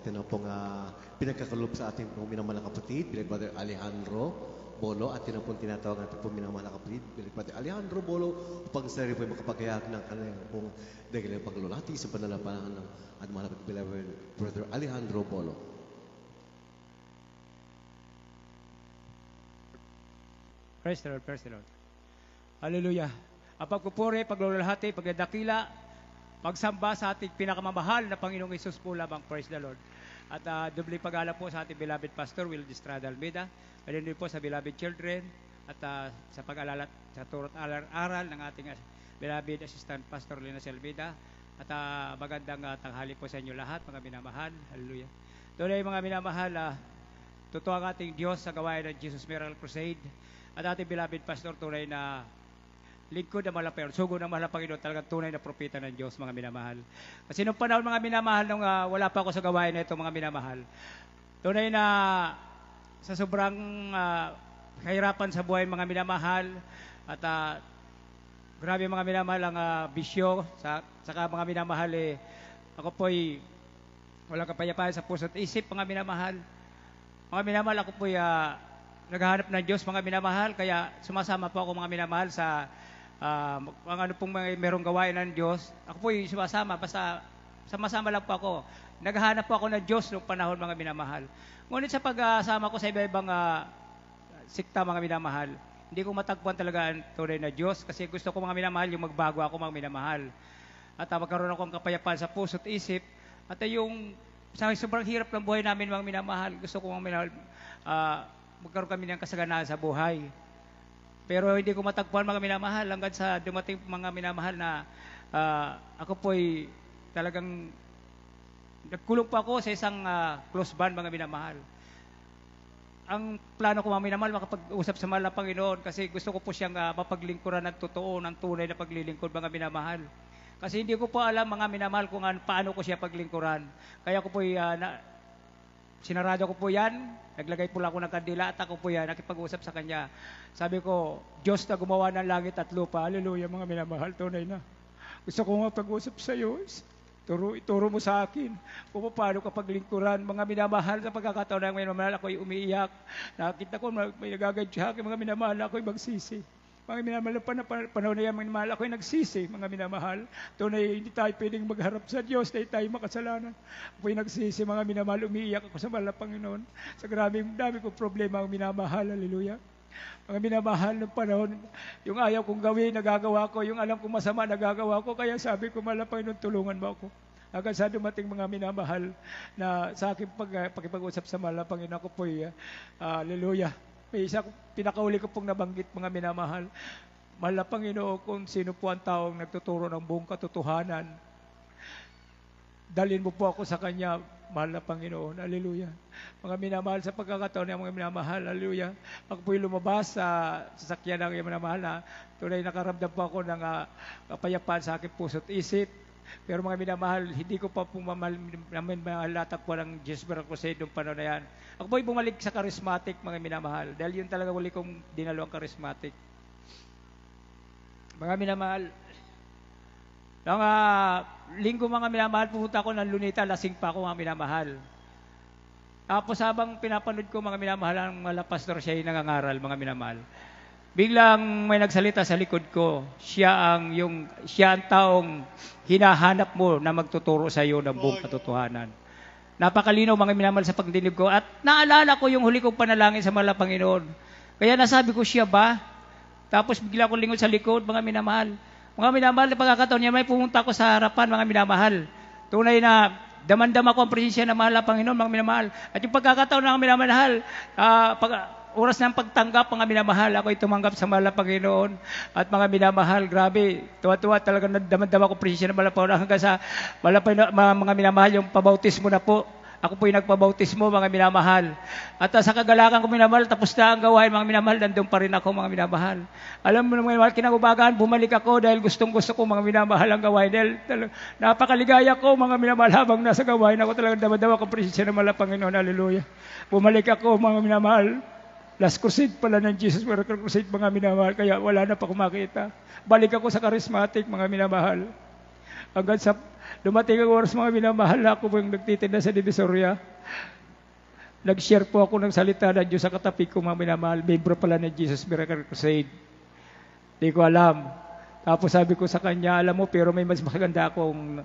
atin na pong pinagkakalob sa ating pong minamahal na kapatid, bilang Brother Alejandro Bolo, at yun ang pong tinatawag natin pong minamahal na kapatid, bilang Brother Alejandro Bolo, upang sa rin po ay makapagayag ng kanilang pong dagilang paglulati sa panalapanan ng at mahal na beloved Brother Alejandro Bolo. Praise the Lord, praise the Lord. Hallelujah. Ang pagpupuri, paglulahati, pagdadakila, pagsamba sa ating pinakamamahal na Panginoong Isus po lamang, praise the Lord. At dubling pag-ala po sa ating beloved Pastor Will Estrada Almeida, and din po sa beloved children, at sa pag-alala sa turot aral ng ating beloved Assistant Pastor Lina Almeida, at magandang tanghali po sa inyo lahat, mga minamahal. Hallelujah. Doon ay mga minamahal, totoo ang ating Diyos sa gawain ng Jesus Miracle Crusade, at ating beloved Pastor, tunay na lingkod na malapayon, sugo ng mahal na Panginoon, talagang tunay na propeta ng Diyos, mga minamahal. Kasi nung panahon, mga minamahal, nung wala pa ako sa gawain na ito, mga minamahal, tunay na sa sobrang kahirapan sa buhay, mga minamahal, at grabe mga minamahal ang bisyo, saka mga minamahal, ako po'y walang kapayapaan sa puso't isip, mga minamahal. Mga minamahal, ako po'y naghahanap ng Diyos, mga minamahal, kaya sumasama po ako, mga minamahal, sa ang ano pong merong gawain ng Diyos. Ako po'y sumasama, basta sama-sama lang po ako. Naghahanap po ako ng Diyos noong panahon, mga minamahal. Ngunit sa pagsama ko sa iba-ibang sikta, mga minamahal, hindi ko matagpuan talaga ang tunay na Diyos, kasi gusto ko, mga minamahal, yung magbago ako, mga minamahal. At magkaroon ako ng kapayapaan sa puso't isip. At yung sa sobrang hirap ng buhay namin, mga minamahal, gusto ko, mga minamahal, magkaroon kami ng kasaganaan sa buhay. Pero hindi ko matagpuan, mga minamahal, hanggang sa dumating, mga minamahal, na ako po'y talagang nagkulong pa ako sa isang close band, mga minamahal. Ang plano ko, mga minamahal, makapag-usap sa mahal na Panginoon, kasi gusto ko po siyang mapaglingkuran ng totoo, ng tunay na paglilingkod, mga minamahal. Kasi hindi ko po alam, mga minamahal, kung paano ko siya paglingkuran. Kaya ko po'y sinarado ko po yan, naglagay po lang ako ng kandila, at ako po yan, nakipag-usap sa Kanya. Sabi ko, Diyos na gumawa ng langit at lupa, hallelujah, mga minamahal, tunay na. Gusto ko nga pag-usap sa iyo, ituro mo sa akin kung paano ka paglingkuran, mga minamahal. Sa pagkakataon ng minamahal, ako'y umiiyak. Nakita ko, may nagagadya akin, mga minamahal, ako'y magsisi. Mga minamahal, panahon na yan, mga minamahal, ako'y nagsisi, mga minamahal. Tunay, hindi tayo pwedeng magharap sa Diyos, dahil tayo makasalanan. Ako'y nagsisi, mga minamahal, umiiyak ako sa mahal na Panginoon. Sa dami kong problema, mga minamahal, hallelujah. Mga minamahal ng panahon, yung ayaw kong gawin, nagagawa ko, yung alam kong masama, nagagawa ko, kaya sabi ko, mahal na Panginoon, tulungan mo ako. Hanggang sa dumating, mga minamahal, na sa aking pakipag-usap sa mahal na Panginoon, ako po'y, hallelujah. May isa, pinakauli ko pong nabanggit, mga minamahal. Mahal na Panginoon, kung sino po ang taong nagtuturo ng buong katotohanan, dalhin mo po ako sa Kanya, mahal na Panginoon. Hallelujah. Mga minamahal, sa pagkakataon ng mga minamahal, hallelujah. Ako po'y lumabas sa sasakyan ng mga minamahal na tunay nakaramdam po ako ng kapayapaan sa aking puso't isip. Pero mga minamahal, hindi ko pa po malatag po ng Jesus Miracle Crusade noong panahon na yan. Ako po'y bumalik sa charismatic, mga minamahal. Dahil yun talaga uli kong dinalo ang charismatic. Mga minamahal, noong linggo, mga minamahal, pumunta ako ng Lunita, lasing pa ako, mga minamahal. Tapos habang pinapanood ko, mga minamahal, ang mala pastor, siya yung nangangaral, mga minamahal. Biglang may nagsalita sa likod ko, siya ang taong hinahanap mo na magtuturo sa iyo ng buong katotohanan. Napakalinaw, mga minamahal, sa pagdinig ko, at naalala ko yung huli kong panalangin sa mahal na Panginoon. Kaya nasabi ko, siya ba? Tapos bigla ko lingon sa likod, mga minamahal. Mga minamahal, na pagkakataon niya, may pumunta ko sa harapan, mga minamahal. Tunay na damandam ako ang presensya ng mahal na Panginoon, mga minamahal. At yung pagkakataon ng mga minamahal, oras ng pagtanggap, mga minamahal, ako'y tumanggap sa mahal na Panginoon. At mga minamahal, grabe, tuwa-tuwa talagang damandam ako presensya ng mahal na Panginoon. Hanggang sa mga minamahal, yung pabautismo na po. Ako po'y nagpabautismo, mga minamahal. At sa kagalakan ko, minamahal, tapos na ang gawain, mga minamahal, nandun pa rin ako, mga minamahal. Alam mo, mga minamahal, kinagubagaan, bumalik ako dahil gustong-gusto ko, mga minamahal, ang gawain. Dahil napakaligaya ko, mga minamahal, habang nasa gawain ako, talagang damadawa ko presensya ng mahal na Panginoon. Hallelujah. Bumalik ako, mga minamahal. Last crusade pala ng Jesus Miracle Crusade, mga minamahal, kaya wala na pa kumakita. Balik ako sa charismatic, mga minamahal. Hanggang sa Dumating ang oras mga minamahal na ako po yung nagtitinda sa Divisoria. Nag-share po ako ng salita ng Diyos sa katabi ko mga minamahal. Membro pala ng Jesus Miracle Crusade. Hindi ko alam. Tapos sabi ko sa kanya, alam mo, pero may mas maganda akong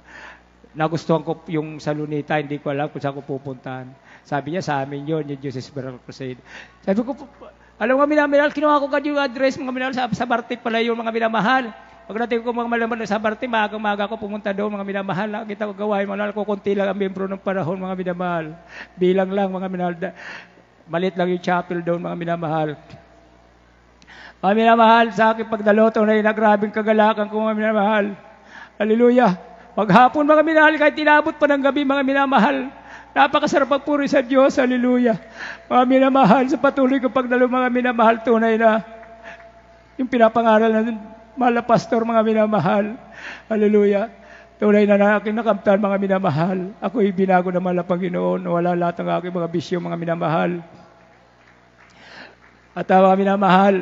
nagustuhan ko yung sa Lunita. Hindi ko alam kung saan ko pupuntahan. Sabi niya, sa amin yun, yung Jesus Miracle Crusade. Sabi ko, alam mo mga minamahal, kinuha ko yung address mga minamahal sa Barte pala yung mga minamahal. Pagdating ko mga malaman sa Barte, maagang-maga ko pumunta doon mga minamahal. Nakita ko gawain, mga ko konti lang ang membro ng panahon mga minamahal. Bilang lang mga minamahal. Malit lang yung chapel doon mga minamahal. Mga minamahal, sa aking pagdaloto na grabing kagalakan ko mga minamahal. Hallelujah. Paghapon mga minamahal, kahit tinabot pa ng gabi mga minamahal. Napakasarap pagpuri sa Diyos. Hallelujah. Mga minamahal, sa patuloy ko pagdalo mga minamahal, tunay na yung pinapangaral na mahal na pastor mga minamahal. Hallelujah. Tunay na aking nakamtan mga minamahal. Ako'y binago na mahal na Panginoon. Wala lahat ng aking mga bisyo mga minamahal. At mga minamahal,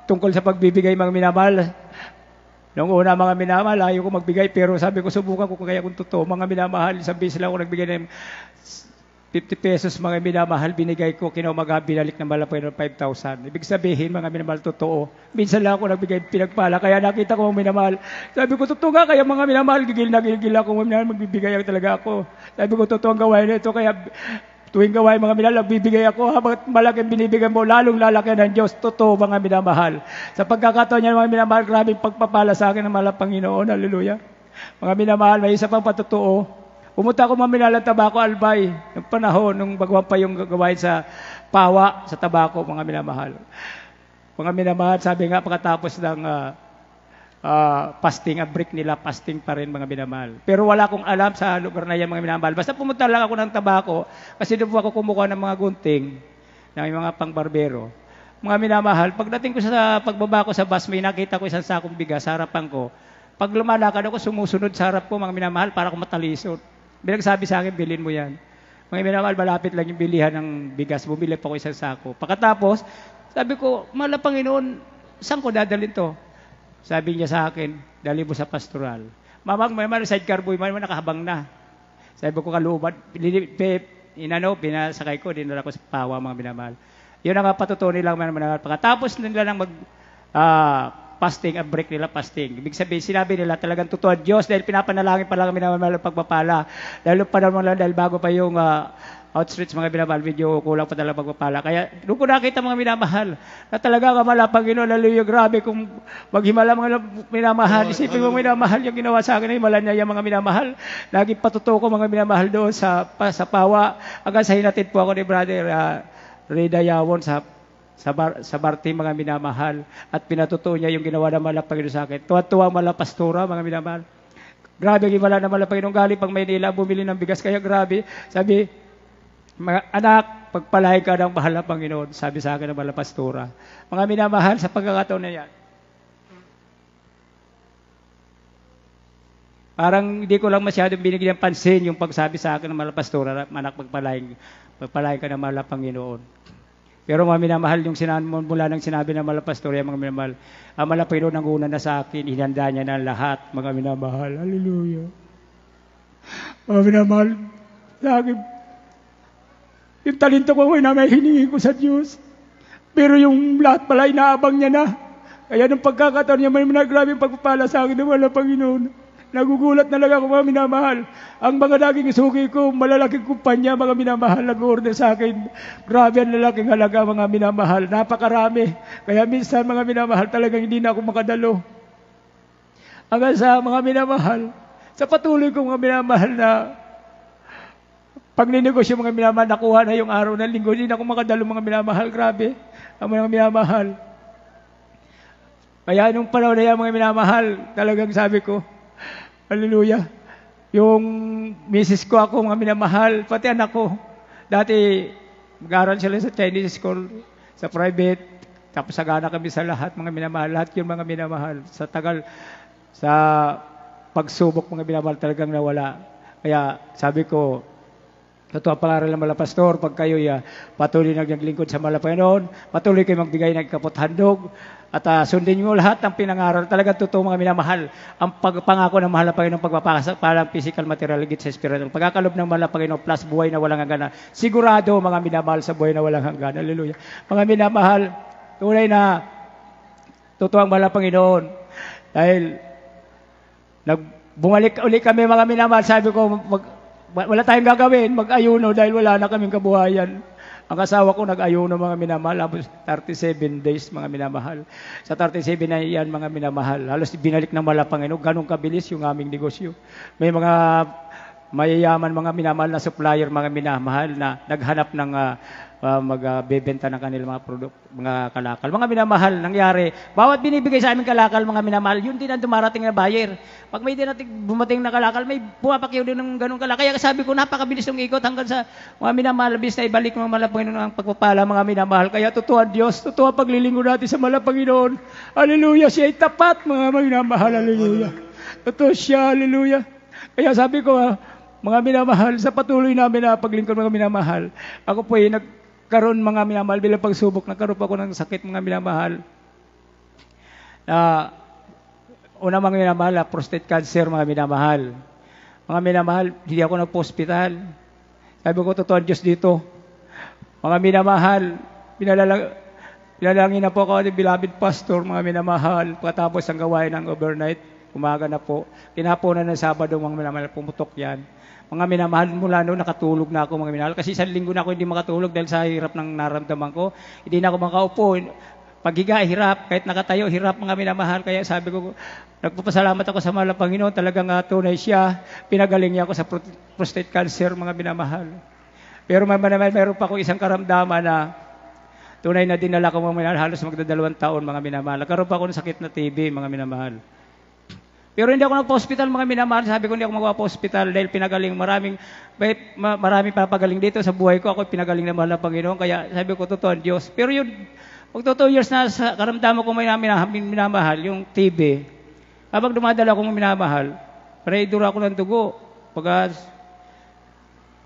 tungkol sa pagbibigay mga minamahal, noong una mga minamahal, ayaw ko magbigay, pero sabi ko, subukan ko kaya kung totoo. Mga minamahal, isang beses lang ako nagbigay ng 50 pesos mga minamahal, binigay ko, kinaumaga, binalik na malapay ng 5,000. Ibig sabihin, mga minamahal, totoo. Minsan lang ako nagbigay pinagpala, kaya nakita ko mga minamahal. Sabi ko, totoo nga, kaya mga minamahal, gigil na gigil ako, mga minamahal, magbibigay ako talaga ako. Sabi ko, totoo ang gawain nito, kaya tuwing gawain mga minamahal, nagbibigay ako, habang malaking binibigay mo, lalong lalaki ng Diyos, totoo mga minamahal. Sa pagkakataon niya, mga minamahal, grabing pagpapala sa akin ng mahal na Panginoon, hallelujah. Mga minamahal, may isa pang patotoo. Pumunta ako mga minamahal ng Tabako Albay, ng panahon, nung bagwan pa yung gawain sa Pawa, sa Tabako, mga minamahal. Mga minamahal, sabi nga, pagkatapos ng fasting, ang break nila, fasting pa rin mga minamahal. Pero wala akong alam sa lugar na yan mga minamahal. Basta pumunta lang ako ng Tabako, kasi doon po ako kumukuha ng mga gunting, ng mga pangbarbero. Mga minamahal, pagdating ko sa pagbaba ko sa bus, may nakita ko isang sakong bigas sa harapan ko. Pag lumalakad ako, sumusunod sa harap ko mga minamahal para ako matalisod. Binagsabi sa akin, bilhin mo yan. Mga minamahal, malapit lang yung bilihan ng bigas. Bumili pa ko isang sako. Pagkatapos, sabi ko, mahal na Panginoon, saan ko dadalhin to? Sabi niya sa akin, dali mo sa pastoral. Mamang, may sidecar boy, may nakahabang na. Sabi ko, kaluban, pinasakay ko, dinala ko sa Pawa, mga minamahal. Yun ang patutunin lang, mga minamahal. Pagkatapos nila nang fasting, ang break nila fasting. Ibig sabihin, sinabi nila talagang totoo ang Diyos dahil pinapanalangin pa lang minamahal ang pagpapala. Dahil pa naman lang, dahil bago pa yung outstretch mga minamahal, medyo kulang pa talaga pagpapala. Kaya doon ko nakita mga minamahal na talaga kamala Panginoon, hallelujah, grabe kung maghimala mga minamahal. Isipin mo minamahal yung ginawa sa akin, himala niya yung mga minamahal. Naging patutuo ko mga minamahal doon sa Pawa. Hanggang sa hinatid po ako ni Brother Reda Yawon sa Barte mga minamahal at pinatutuo niya yung ginawa ng mahal na Panginoon sa akin. Tuwa-tuwa mahal na pastora mga minamahal. Grabe yung mahal na Panginoon galing pang Maynila bumili ng bigas kaya grabe. Sabi, mga anak, pagpalain ka ng mahal na Panginoon, sabi sa akin ng mahal na pastora. Mga minamahal sa pagkakataon na yan. Parang hindi ko lang masyadong binigyan ng pansin yung pagsabi sa akin ng mahal na pastora, anak, pagpalain ka ng mahal na Panginoon. Pero mga minamahal, yung mula nang sinabi ng mga pastorya, mga minamahal, ang mahal na Panginoon ang una na sa akin, hinanda niya na lahat, mga minamahal. Hallelujah. Mga minamahal, sa akin, yung talento ko na may hiningi ko sa Diyos. Pero yung lahat pala, inaabang niya na. Kaya nung pagkakataon niya, may grabe pagpapala sa akin ng mahal na Panginoon. Nagugulat na lang ako mga minamahal. Ang mga naging suki ko, malalaking kumpanya, mga minamahal, nag-order sa akin. Grabe ang lalaking halaga mga minamahal. Napakarami. Kaya minsan mga minamahal, talagang hindi na ako makadalo. Hanggang sa mga minamahal, sa patuloy ko mga minamahal na pagninegosyo mga minamahal, nakuha na yung araw ng linggo, hindi na ako makadalo mga minamahal. Grabe ang mga minamahal. Kaya nung panahon na yan mga minamahal, talagang sabi ko, hallelujah. Yung misis ko ako, mga minamahal, pati anak ko. Dati, mag-aaral sila sa Chinese school, sa private, tapos sagana kami sa lahat, mga minamahal. Lahat yung mga minamahal. Sa tagal, sa pagsubok, mga minamahal, talagang nawala. Kaya sabi ko, Totoo ang pangaral ng mga pastor, pag kayo patuloy naglingkod sa mga Panginoon, patuloy kayo magbigay ng kapot-handog, at sundin nyo lahat ng pinangaral. Talagang totoo mga minamahal, ang pagpangako ng mahal na Panginoon, pagpapakasa, parang physical, material, higit sa spiritual. Pagkakalob ng mahal na Panginoon, plus buhay na walang hanggan. Sigurado mga minamahal sa buhay na walang hanggan. Hallelujah. Mga minamahal, tunay na totoo ang mahal na Panginoon. Dahil bumalik uli kami mga minamahal, sabi ko, wala tayong gagawin, mag-ayuno dahil wala na kaming kabuhayan. Ang asawa ko nag-ayuno mga minamahal, halos 37 days mga minamahal. Sa 37 na yan mga minamahal, halos binalik ng mahal na Panginoon, ganun kabilis yung aming negosyo. May mga mayayaman mga minamahal na supplier mga minamahal na naghanap ng magbebenta ng kanilang mga product, mga kalakal. Mga minamahal, nangyari, bawat binibigay sa aming kalakal, mga minamahal, yun din ang dumarating na buyer. Pag may bumating na kalakal, may pumapakyaw din ng ganung kalakal. Kaya sabi ko, napakabilis ng ikot hanggang sa mga minamahal, bis na ibalik ng mga Panginoon ang pagpapala, mga minamahal. Kaya totoo ang Diyos, totoo ang paglilingkod natin sa mga Panginoon. Hallelujah, siya ay tapat, mga minamahal, hallelujah. Totoo siya, hallelujah. Kaya sabi ko, mga minamahal, sa patuloy namin na paglingkod mga minamahal, ako po ay nagkaroon mga minamahal bilang pagsubok, nagkaroon po ako ng sakit mga minamahal. Una mga minamahal, prostate cancer mga minamahal. Mga minamahal, hindi ako nagpo-hospital. Sabi ko, totoo ang Diyos dito. Mga minamahal, pinalangin na po ako ng beloved pastor, mga minamahal, pagkatapos ang gawain ng overnight, umaga na po. Kinapunan ng Sabado, mga minamahal, pumutok yan. Mga minamahal, mula noon nakatulog na ako mga minamahal. Kasi isang linggo na ako hindi makatulog dahil sa hirap ng naramdaman ko. Hindi na ako makaupo. Paghiga, hirap. Kahit nakatayo, hirap mga minamahal. Kaya sabi ko, nagpapasalamat ako sa mahal na Panginoon. Talagang tunay siya. Pinagaling niya ako sa prostate cancer mga minamahal. Pero meron pa akong isang karamdaman na tunay na dinala ko mga minamahal. Halos magdadalawang taon mga minamahal. Karoon pa ako ng sakit na TB mga minamahal. Pero hindi ako nagpa-hospital mga minamahal. Sabi ko hindi ako magpa-hospital dahil pinagaling maraming papagaling dito sa buhay ko. Ako pinagaling na mahal na Panginoon. Kaya sabi ko, totoo ang Diyos. Pero yun, pag 2 years na sa karamdaman ko may minamahal, yung TB, habang dumadala ko mga minamahal, pareidura ako ng dugo.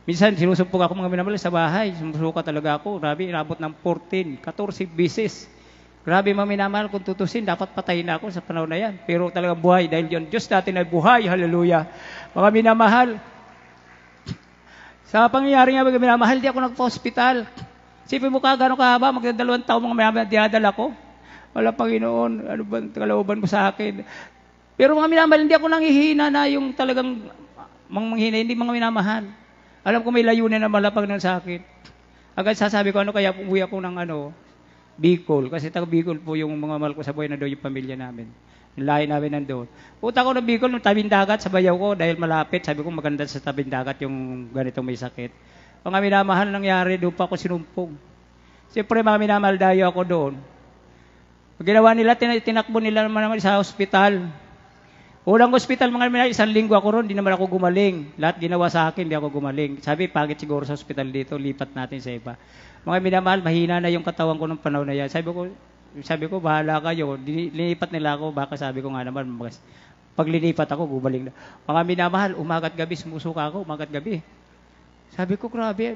Minsan sinusumpog ako mga minamahal sa bahay. Sumusuka talaga ako. Grabe, inabot ng 14 beses. Grabe mga minamahal, kung tutusin, dapat patayin na ako sa panahon na yan. Pero talaga buhay, dahil yun, Diyos natin ay buhay, hallelujah. Mga minamahal, sa pangyayari nga mga minamahal, di ako nagpa-hospital. Sipin mo ka, gano'ng kahaba, magdadalawang taon mga minamahal, dinadala ko. Wala Panginoon, ano ba kalooban mo sa akin? Pero mga minamahal, hindi ako nanghihina na yung talagang manghihina, hindi mga minamahal. Alam ko may layunin na malapag na sa akin. Agad sasabi ko, kaya umuwi ako ng Bicol, kasi taga Bicol po yung mga mahal ko sa buhay na doon yung pamilya namin. Yung lahi namin nandoon. Punta ko ng Bicol, ng tabing dagat, sa bayaw ko, dahil malapit, sabi ko maganda sa tabing dagat yung ganitong may sakit. Mga minamahal nangyari, doon pa ako sinumpong. Siyempre mga minamahal, dayo ako doon. Pag ginawa nila, tinakbo nila naman sa ospital. Unang ospital, mga minamahal, 1 linggo ako ron, di naman ako gumaling. Lahat ginawa sa akin, di ako gumaling. Sabi, pagit siguro sa ospital dito, lipat natin sa iba. Mga minamahal, mahina na yung katawan ko ng panahon na yan. Sabi ko, bahala kayo. Linipat nila ako, baka sabi ko nga naman, pag linipat ako, gumaling na. Mga minamahal, umagat gabi, sumusuka ako, umagat gabi. Sabi ko, grabe.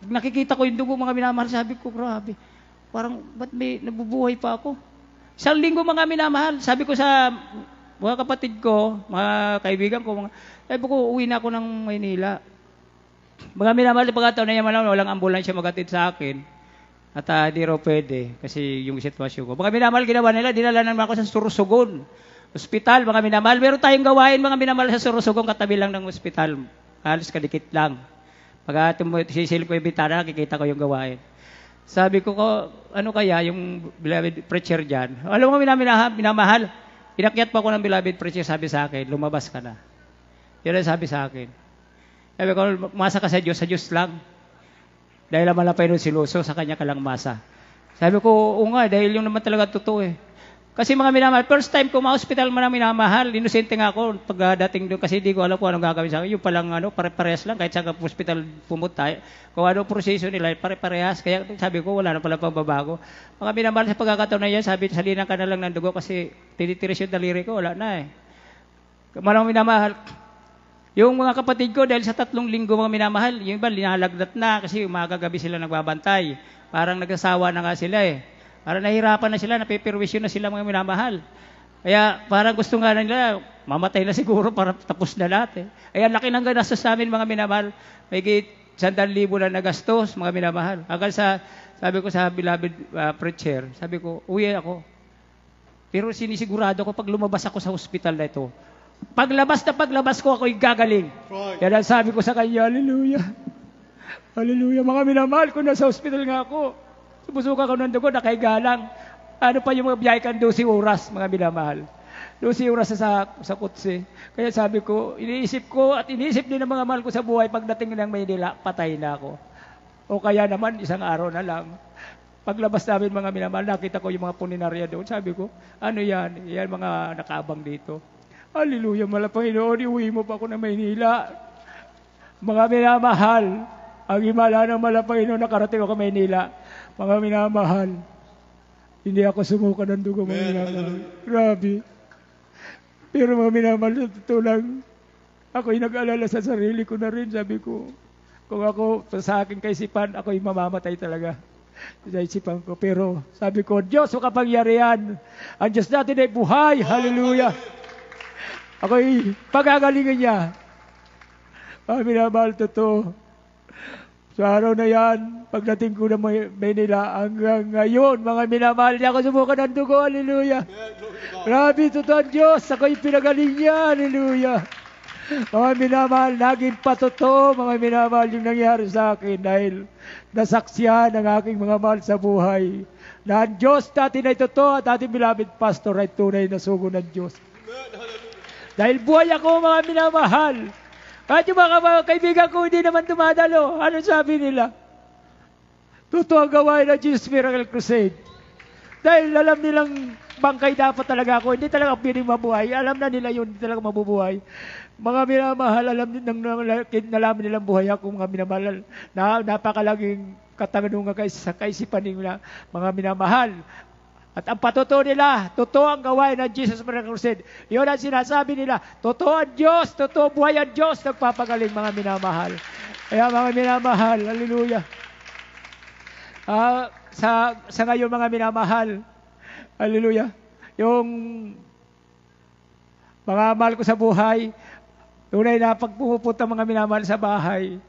Nakikita ko yung dugo, mga minamahal, sabi ko, grabe. Parang, ba't may nabubuhay pa ako? 1 linggo, mga minamahal. Sabi ko sa mga kapatid ko, mga kaibigan ko, sabi ko, uwi na ako ng Maynila. Mga minamahal, pagkataon na yaman, walang ambulansya magatid sa akin. At di raw pwede, kasi yung sitwasyon ko. Mga minamahal, ginawa nila, dinala naman ako sa Sorsogon. Hospital, mga minamahal. Meron tayong gawain, mga minamahal, sa Sorsogon, katabi lang ng hospital. Halos kadikit lang. Pag sisilip ko yung bitana, nakikita ko yung gawain. Sabi ko, ano kaya yung beloved preacher dyan? Alam mo, minamahal, inakyat pa ako ng beloved preacher, sabi sa akin, lumabas ka na. Yun ang sabi sa akin. Sabi ko, masa ka sa Diyos lang. Dahil naman na pa yun siluso, sa kanya ka lang masa. Sabi ko, oo nga, dahil yung naman talaga totoo eh. Kasi mga minamahal, first time ko ma-hospital mo na minamahal, inosente nga ako pagdating doon kasi hindi ko alam kung anong gagawin sa akin. Yung palang pare-parehas lang, kahit sa hospital pumunta, kung ano proseso nila, pare-parehas. Kaya sabi ko, wala na pala pagbabago. Mga minamahal sa pagkakataon na yan, sabi, salinan ka na lang ng dugo kasi tinitiris yung daliri ko, wala na eh. Mga minamahal, Yung mga kapatid ko, dahil sa 3 linggo mga minamahal, yung iba linalagnat na kasi umaga gabi sila nagbabantay. Parang nagsasawa na nga sila eh. Parang nahirapan na sila, napipirwisyo na sila mga minamahal. Kaya parang gusto nga nila, mamatay na siguro para tapos na lahat eh. Kaya laki ng gastos namin mga minamahal. May 100,000 na nagastos mga minamahal. Hanggang sa, sabi ko sa beloved preacher, sabi ko, uwi ako. Pero sinisigurado ko pag lumabas ako sa hospital na ito, paglabas ko, ako'y gagaling. Right. Kaya sabi ko sa kanya, hallelujah. Hallelujah. Mga minamahal ko, nasa hospital nga ako. Sumusuka ko ng dugo, nakaigalang. Ano pa yung mga biyahe kan 12 oras, mga minamahal. 12 oras sa kutsi. Kaya sabi ko, iniisip din ng mga mahal ko sa buhay, pagdating ng Maynila, patay na ako. O kaya naman, isang araw na lang. Paglabas namin mga minamahal, nakita ko yung mga puninarya doon. Sabi ko, ano yan? Yan mga nakaabang dito. Hallelujah, mala Panginoon, iuwi mo pa ako na Maynila. Mga minamahal, ang himala ng mala Panginoon, nakarating ako Maynila. Mga minamahal, hindi ako sumuka ng dugo, mga minamahal. Grabe. Pero mga minamahal, totoo lang, ako'y nag-alala sa sarili ko na rin. Sabi ko, kung ako, sa aking kaisipan, ako'y mamamatay talaga. Sa isipan ko. Pero sabi ko, Diyos, makapangyarihan. Ang Diyos natin ay buhay. Hallelujah. Ako'y pagagalingan niya. Minamahal, totoo. Sa araw na yan, pagdating ko na Maynila, hanggang ngayon, mga minamahal niya, ako sumuka ng dugo. Hallelujah. Grabe, totoo ang Diyos. Ako'y pinagaling niya. Hallelujah. Mga minamahal, naging patotoo, mga minamahal, yung nangyari sa akin dahil nasaksiyan ng aking mga mahal sa buhay na ang Diyos natin ay totoo at ating beloved pastor ay tunay na sugo ng Diyos. Dahil buhay ako, mga minamahal. Kahit yung mga kaibigan ko hindi naman dumadalo. Ano sabi nila? Totoo ang gawain ng Jesus Miracle Crusade. Dahil alam nilang bangkay dapat talaga ako. Hindi talaga piling mabuhay. Alam na nila yun, hindi talaga mabubuhay. Mga minamahal, nalaman nilang buhay ako, mga minamahal. Napakalaging katanungan sa kaisipan nila, mga minamahal. At ang patotoo nila, totoo ang gawain ng Jesus Miracle Crusade. Yun ang sinasabi nila, totoo ang Diyos, totoo buhay ang Diyos, nagpapagaling mga minamahal. Kaya mga minamahal, hallelujah. Sa ngayon mga minamahal, hallelujah, yung mga mahal ko sa buhay, tunay na pag pumupunta mga minamahal sa bahay,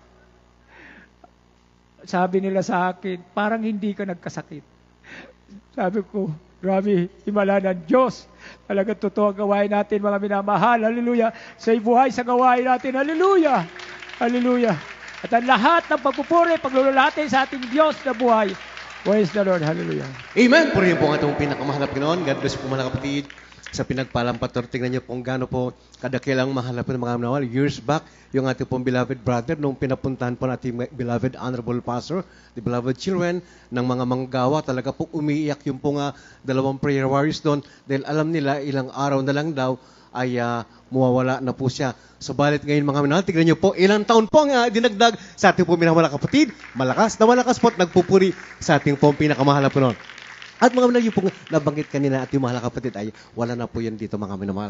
sabi nila sa akin, parang hindi ka nagkasakit. Sabi ko, grabe, himala ng Diyos. Talaga totoo ang gawain natin, mga minamahal. Hallelujah. Sa buhay, sa gawain natin. Hallelujah. Hallelujah. At ang lahat ng pagpupuri, paglululati sa ating Diyos na buhay. Praise the Lord. Hallelujah. Amen. Purihin po ang atong pinakamahal na Panginoon. God bless po mga kapatid. Sa pinagpalang pator, tingnan niyo kung gaano po kadakilang mahalap ng mga minamahal. Years back, yung ating pong beloved brother, nung pinapuntahan po natin beloved honorable pastor, the beloved children, ng mga manggawa, talaga po umiiyak yung pong dalawang prayer warriors doon dahil alam nila ilang araw na lang daw ay mawawala na po siya. Subalit ngayon mga minamahal, tingnan niyo po, ilang taon po ang dinagdag sa ating pong minamahal kapatid. Malakas na malakas po at nagpupuri sa ating pong pinakamahal na Panginoon. At mga minamahal, yung pong nabanggit kanina at yung mahal na kapatid ay wala na po yan dito mga minamahal.